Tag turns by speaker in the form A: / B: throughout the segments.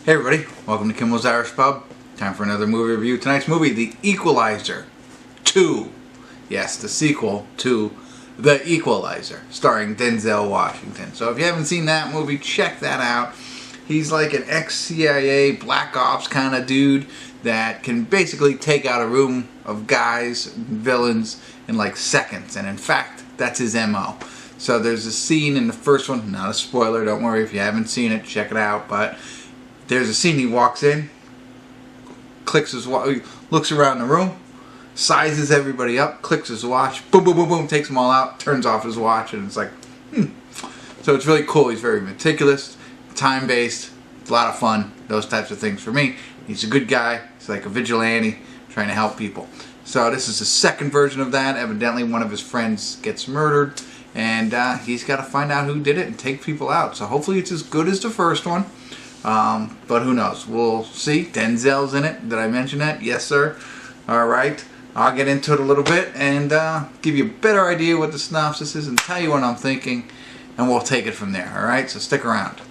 A: Hey everybody, welcome to Kimmel's Irish Pub. Time for another movie review. Tonight's movie, The Equalizer 2. Yes, the sequel to The Equalizer, starring Denzel Washington. So if you haven't seen that movie, check that out. He's like an ex-CIA Black Ops kind of dude that can basically take out a room of guys, villains, in like seconds. And in fact, that's his MO. So there's a scene in the first one, not a spoiler, don't worry if you haven't seen it, check it out, but there's a scene he walks in, clicks his watch, looks around the room, sizes everybody up, clicks his watch, boom, boom, boom, boom, takes them all out, turns off his watch, and it's like, So it's really cool. He's very meticulous, time-based, a lot of fun, those types of things for me. He's a good guy. He's like a vigilante trying to help people. So this is the second version of that. Evidently one of his friends gets murdered, and he's got to find out who did it and take people out. So hopefully it's as good as the first one. But who knows? We'll see. Denzel's in it. Did I mention that? Yes, sir. Alright. I'll get into it a little bit and give you a better idea what the synopsis is and tell you what I'm thinking, and we'll take it from there. Alright? So stick around.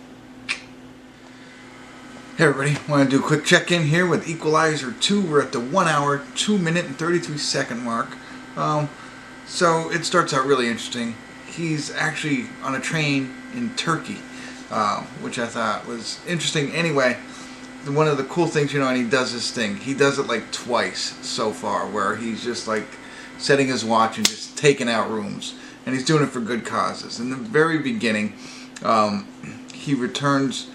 A: Hey everybody, I want to do a quick check-in here with Equalizer 2. We're at the 1 hour, 2 minute and 33 second mark. So it starts out really interesting. He's actually on a train in Turkey. Which I thought was interesting. Anyway, one of the cool things, and he does this thing. He does it like twice so far, where he's just like setting his watch and just taking out rooms. And he's doing it for good causes. In the very beginning, he returns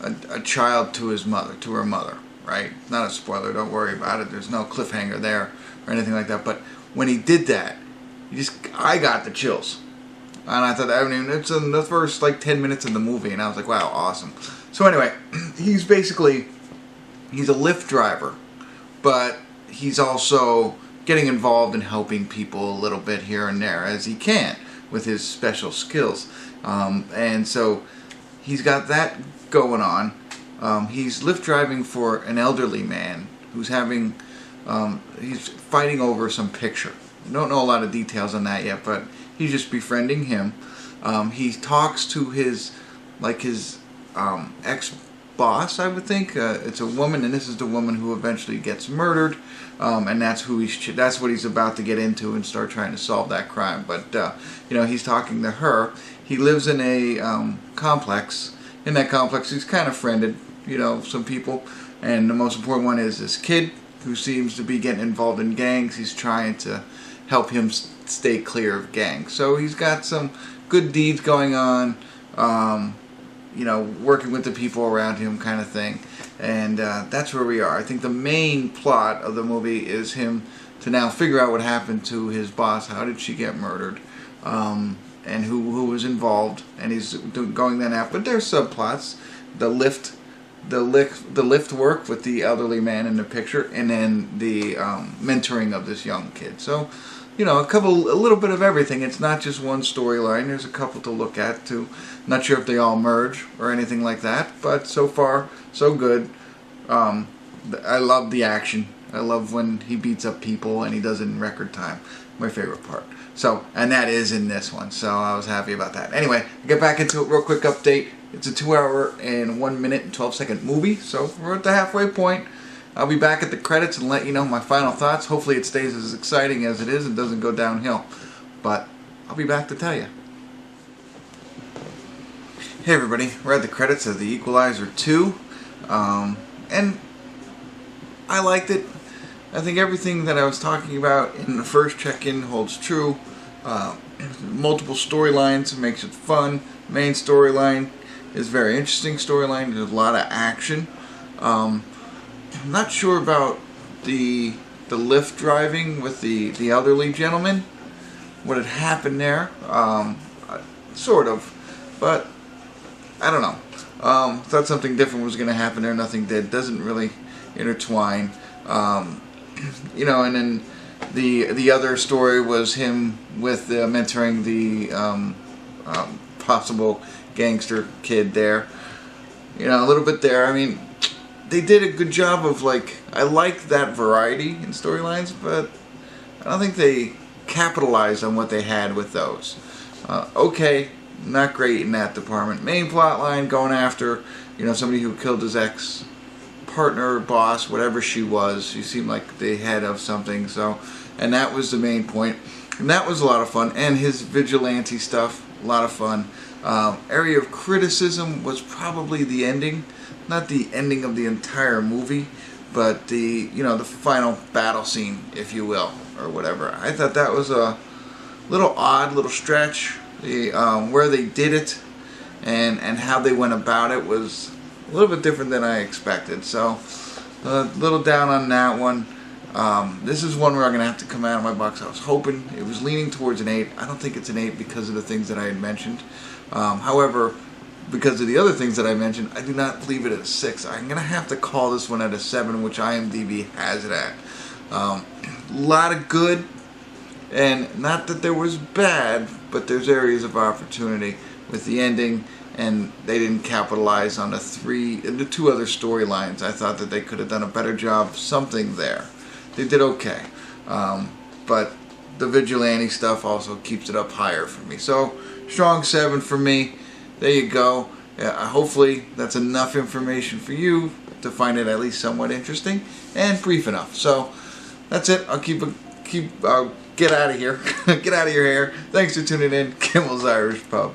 A: a child to his mother, to her mother, right? Not a spoiler, don't worry about it. There's no cliffhanger there or anything like that. But when he did that, I got the chills. And I thought, it's in the first like 10 minutes of the movie, and I was like, wow, awesome. So anyway, he's a Lyft driver, but he's also getting involved in helping people a little bit here and there as he can with his special skills. And so he's got that going on. He's Lyft driving for an elderly man who's he's fighting over some picture. I don't know a lot of details on that yet, but he's just befriending him. He talks to his ex-boss, I would think. It's a woman, and this is the woman who eventually gets murdered. And that's what he's about to get into and start trying to solve that crime. But he's talking to her. He lives in a complex. In that complex, he's kind of friended, some people. And the most important one is this kid who seems to be getting involved in gangs. He's trying to help him stay clear of gangs. So he's got some good deeds going on, working with the people around him kind of thing. And that's where we are. I think the main plot of the movie is him to now figure out what happened to his boss. How did she get murdered? And who was involved. And he's going that out. But there's subplots. The lift work with the elderly man in the picture, and then the mentoring of this young kid. So, a little bit of everything. It's not just one storyline. There's a couple to look at too. Not sure if they all merge or anything like that, but so far so good. I love the action. I love when he beats up people and he does it in record time. My favorite part. So, and that is in this one. So I was happy about that. Anyway, get back into it. Real quick update. It's a 2 hour and 1 minute and 12 second movie. So we're at the halfway point. I'll be back at the credits and let you know my final thoughts. Hopefully it stays as exciting as it is and doesn't go downhill. But I'll be back to tell you. Hey everybody, we're at the credits of The Equalizer 2. And I liked it. I think everything that I was talking about in the first check-in holds true. Multiple storylines makes it fun. Main storyline is a very interesting storyline. There's a lot of action. I'm not sure about the Lyft driving with the elderly gentleman. What had happened there. Sort of. But I don't know. Thought something different was going to happen there. Nothing did. Doesn't really intertwine. And then the other story was him with mentoring the possible gangster kid there. A little bit there. I mean, they did a good job of I like that variety in storylines, but I don't think they capitalized on what they had with those. Okay, not great in that department. Main plot line going after you know, somebody who killed his ex partner, boss, whatever she was. She seemed like the head of something. So, and that was the main point, and that was a lot of fun. And his vigilante stuff, a lot of fun. Area of criticism was probably the ending, not the ending of the entire movie, but the, you know, the final battle scene, if you will, or whatever. I thought that was a little odd, little stretch. The where they did it and how they went about it was a little bit different than I expected. So a little down on that one. This is one where I'm gonna have to come out of my box. I was hoping it was leaning towards an 8. I don't think it's an 8 because of the things that I had mentioned. However, because of the other things that I mentioned, I do not leave it at a 6. I'm gonna have to call this one at a 7, which IMDb has it at. A lot of good, and not that there was bad, but there's areas of opportunity with the ending, and they didn't capitalize on the 2 other storylines. I thought that they could have done a better job of something there. They did okay, but the vigilante stuff also keeps it up higher for me. So strong 7 for me. There you go. Hopefully that's enough information for you to find it at least somewhat interesting and brief enough. So that's it. I'll get out of here. Get out of your hair. Thanks for tuning in. Kimmel's Irish Pub.